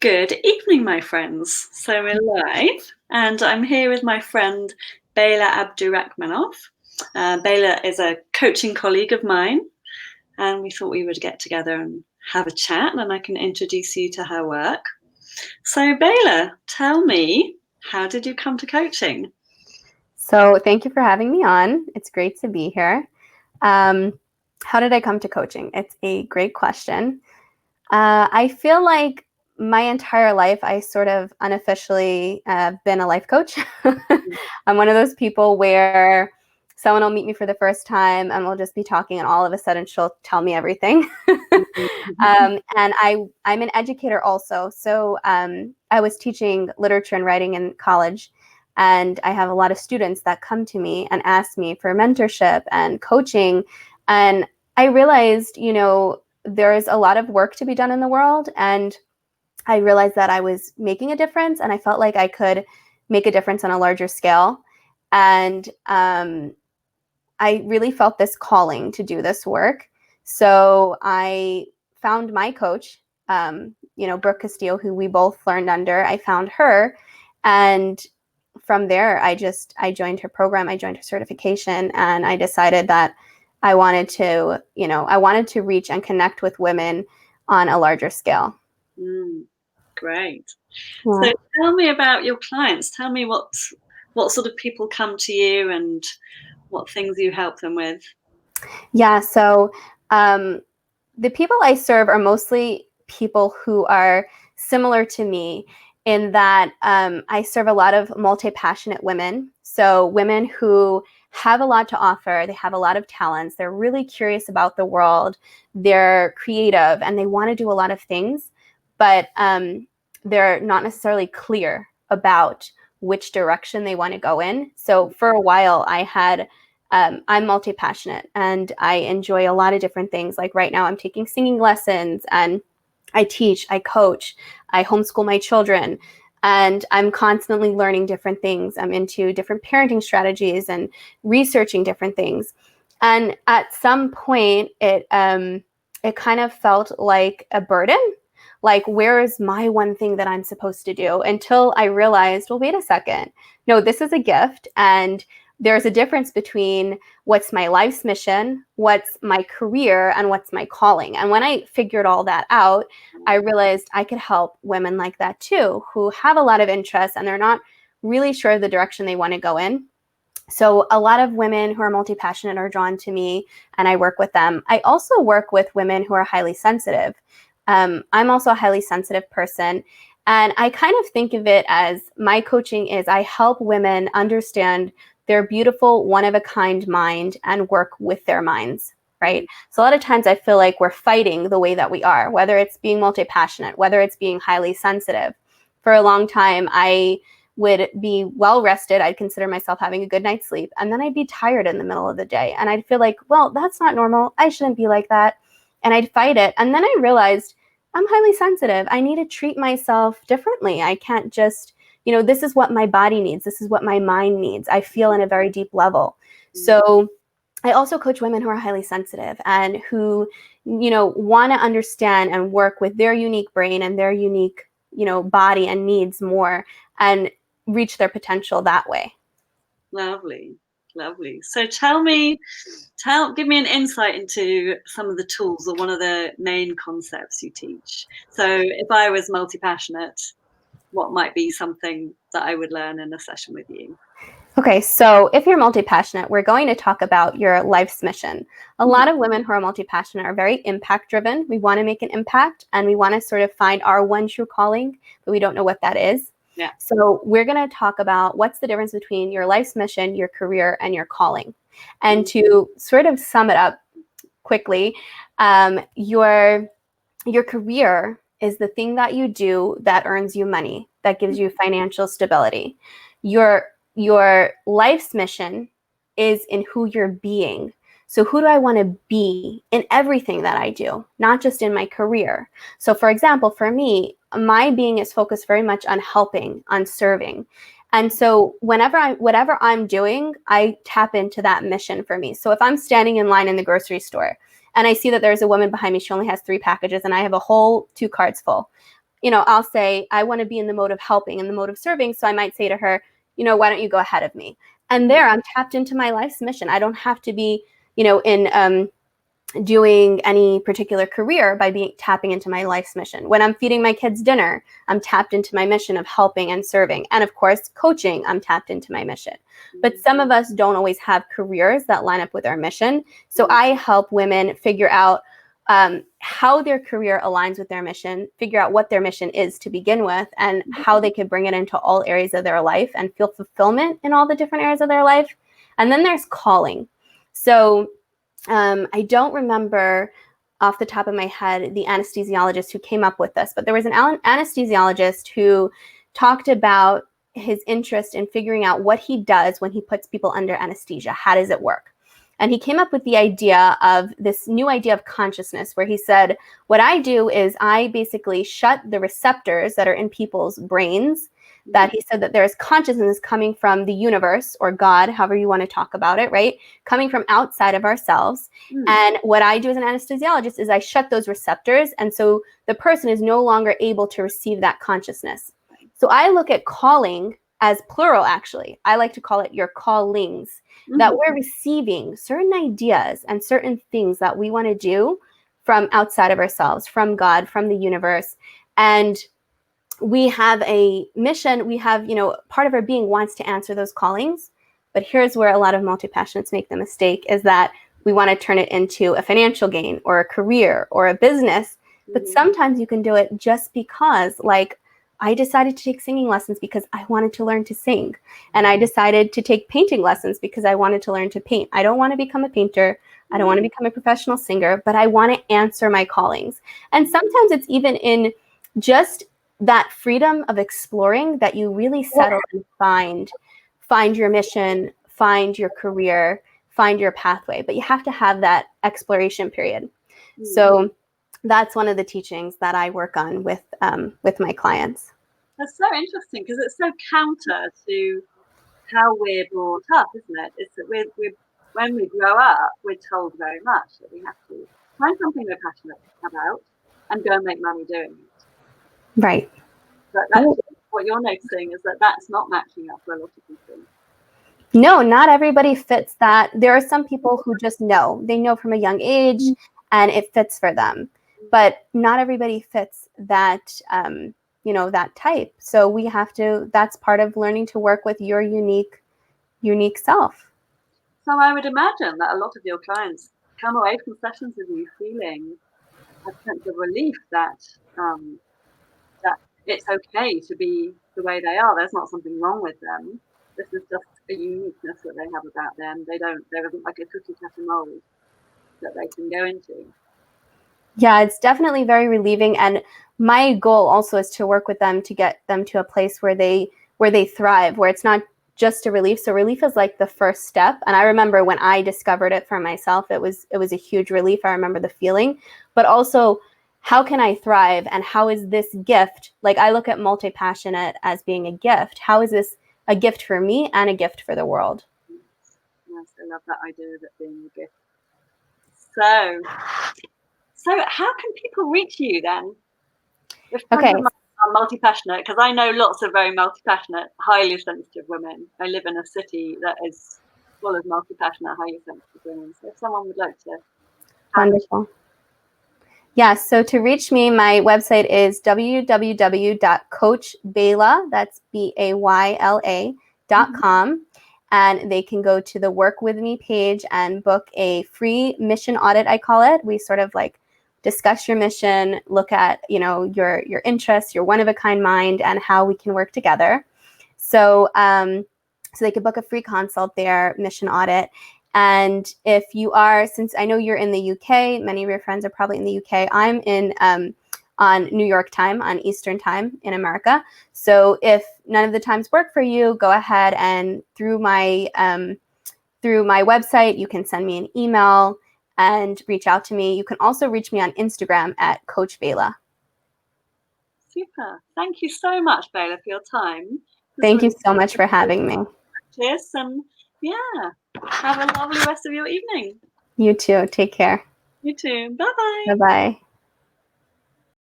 Good evening, my friends. So we're live, and I'm here with my friend Bayla Abdurrahmanov. Bayla is a coaching colleague of mine, and we thought we would get together and have a chat, and I can introduce you to her work. So, Bayla, tell me, how did you come to coaching? So thank you for having me on. It's great to be here. How did I come to coaching? It's a great question. I feel like my entire life, I sort of unofficially been a life coach. I'm one of those people where someone will meet me for the first time and we'll just be talking, and all of a sudden she'll tell me everything. And I'm an educator also. So I was teaching literature and writing in college. And I have a lot of students that come to me and ask me for mentorship and coaching. And I realized, there's a lot of work to be done in the world. And I realized that I was making a difference, and I felt like I could make a difference on a larger scale. And I really felt this calling to do this work. So I found my coach, Brooke Castillo, who we both learned under. I found her. And from there, I joined her program. I joined her certification, and I decided that I wanted to reach and connect with women on a larger scale. Great. Yeah. So, tell me about your clients. Tell me what sort of people come to you and what things you help them with. Yeah. So the people I serve are mostly people who are similar to me in that I serve a lot of multi-passionate women. So women who have a lot to offer, they have a lot of talents, they're really curious about the world, they're creative, and they want to do a lot of things, but they're not necessarily clear about which direction they want to go in. So for a while, I'm multi-passionate and I enjoy a lot of different things. Like right now, I'm taking singing lessons, and I teach, I coach, I homeschool my children, and I'm constantly learning different things. I'm into different parenting strategies and researching different things. And at some point, it kind of felt like a burden. Like, where is my one thing that I'm supposed to do? Until I realized, well, wait a second. No, this is a gift, and there's a difference between what's my life's mission, what's my career, and what's my calling. And when I figured all that out, I realized I could help women like that too, who have a lot of interests and they're not really sure of the direction they want to go in. So a lot of women who are multi-passionate are drawn to me, and I work with them. I also work with women who are highly sensitive. I'm also a highly sensitive person. And I kind of think of it as my coaching is I help women understand their beautiful, one-of-a-kind mind and work with their minds, right? So a lot of times I feel like we're fighting the way that we are, whether it's being multi-passionate, whether it's being highly sensitive. For a long time, I would be well rested. I'd consider myself having a good night's sleep. And then I'd be tired in the middle of the day. And I'd feel like, well, that's not normal. I shouldn't be like that. And I'd fight it. And then I realized I'm highly sensitive. I need to treat myself differently. I can't just, this is what my body needs. This is what my mind needs. I feel in a very deep level. So I also coach women who are highly sensitive and who, want to understand and work with their unique brain and their unique, body and needs more, and reach their potential that way. Lovely, lovely. So give me an insight into some of the tools or one of the main concepts you teach. So if I was multi-passionate, what might be something that I would learn in a session with you? Okay, so if you're multi-passionate, we're going to talk about your life's mission. A lot of women who are multi-passionate are very impact-driven. We want to make an impact, and we want to sort of find our one true calling, but we don't know what that is. Yeah. So we're going to talk about what's the difference between your life's mission, your career, and your calling. And to sort of sum it up quickly, your career is the thing that you do that earns you money, that gives you financial stability. Your life's mission is in who you're being. So who do I want to be in everything that I do, not just in my career? So for example, for me, my being is focused very much on helping, on serving. And so whatever I'm doing, I tap into that mission for me. So if I'm standing in line in the grocery store and I see that there's a woman behind me, she only has 3 packages and I have a whole 2 carts full, I'll say, I want to be in the mode of helping, in the mode of serving. So I might say to her, why don't you go ahead of me? And there I'm tapped into my life's mission. I don't have to be, in doing any particular career by tapping into my life's mission. When I'm feeding my kids dinner, I'm tapped into my mission of helping and serving. And of course, coaching, I'm tapped into my mission. But some of us don't always have careers that line up with our mission. So I help women figure out how their career aligns with their mission, figure out what their mission is to begin with, and how they could bring it into all areas of their life and feel fulfillment in all the different areas of their life. And then there's calling. So I don't remember off the top of my head the anesthesiologist who came up with this, but there was an anesthesiologist who talked about his interest in figuring out what he does when he puts people under anesthesia. How does it work? And he came up with the idea of this new idea of consciousness, where he said, what I do is I basically shut the receptors that are in people's brains, that he said that there is consciousness coming from the universe or God, however you want to talk about it, right? Coming from outside of ourselves. And what I do as an anesthesiologist is I shut those receptors. And so the person is no longer able to receive that consciousness. So I look at calling as plural, actually. I like to call it your callings, that we're receiving certain ideas and certain things that we want to do from outside of ourselves, from God, from the universe. And we have a mission. We have, part of our being wants to answer those callings. But here's where a lot of multi-passionates make the mistake, is that we want to turn it into a financial gain or a career or a business. But sometimes you can do it just because, like, I decided to take singing lessons because I wanted to learn to sing. And I decided to take painting lessons because I wanted to learn to paint. I don't want to become a painter. I don't want to become a professional singer, but I want to answer my callings. And sometimes it's even in just that freedom of exploring that you really settle and find your mission, find your career, find your pathway. But you have to have that exploration period. So that's one of the teachings that I work on with my clients. That's so interesting, because it's so counter to how we're brought up, isn't it? It's that we're when we grow up, we're told very much that we have to find something we're passionate about and go and make money doing it. Right. But that's what you're noticing, is that that's not matching up for a lot of people. No, not everybody fits that. There are some people who just know. They know from a young age and it fits for them. But not everybody fits that, that type. So we have to, that's part of learning to work with your unique self. So I would imagine that a lot of your clients come away from sessions with you feeling a sense of relief that that it's okay to be the way they are. There's not something wrong with them. This is just a uniqueness that they have about them. There isn't like a cookie cutter mold that they can go into. Yeah, it's definitely very relieving. And my goal also is to work with them to get them to a place where they thrive, where it's not just a relief. So relief is like the first step. And I remember when I discovered it for myself, it was a huge relief. I remember the feeling, but also, how can I thrive? And how is this gift? Like, I look at multi-passionate as being a gift. How is this a gift for me and a gift for the world? Yes, I love that idea of it being a gift. So how can people reach you then? If Okay. are multi-passionate, because I know lots of very multi-passionate, highly sensitive women. I live in a city that is full of multi-passionate, highly sensitive women. So if someone would like to. Wonderful. Yeah, so to reach me, my website is www.coachbayla, that's BAYLA.com. And they can go to the Work With Me page and book a free mission audit, I call it. We sort of like discuss your mission, look at, your interests, your one-of-a-kind mind, and how we can work together. So, so they could book a free consult there, mission audit. And if you are, since I know you're in the UK, many of your friends are probably in the UK, I'm in on New York time, on Eastern time in America. So if none of the times work for you, go ahead and through my website, you can send me an email and reach out to me. You can also reach me on Instagram at Coach Bayla. Super. Thank you so much, Bayla, for your time. Thank you so much for having me. Cheers, and yeah, have a lovely rest of your evening. You too. Take care. You too. Bye-bye. Bye-bye.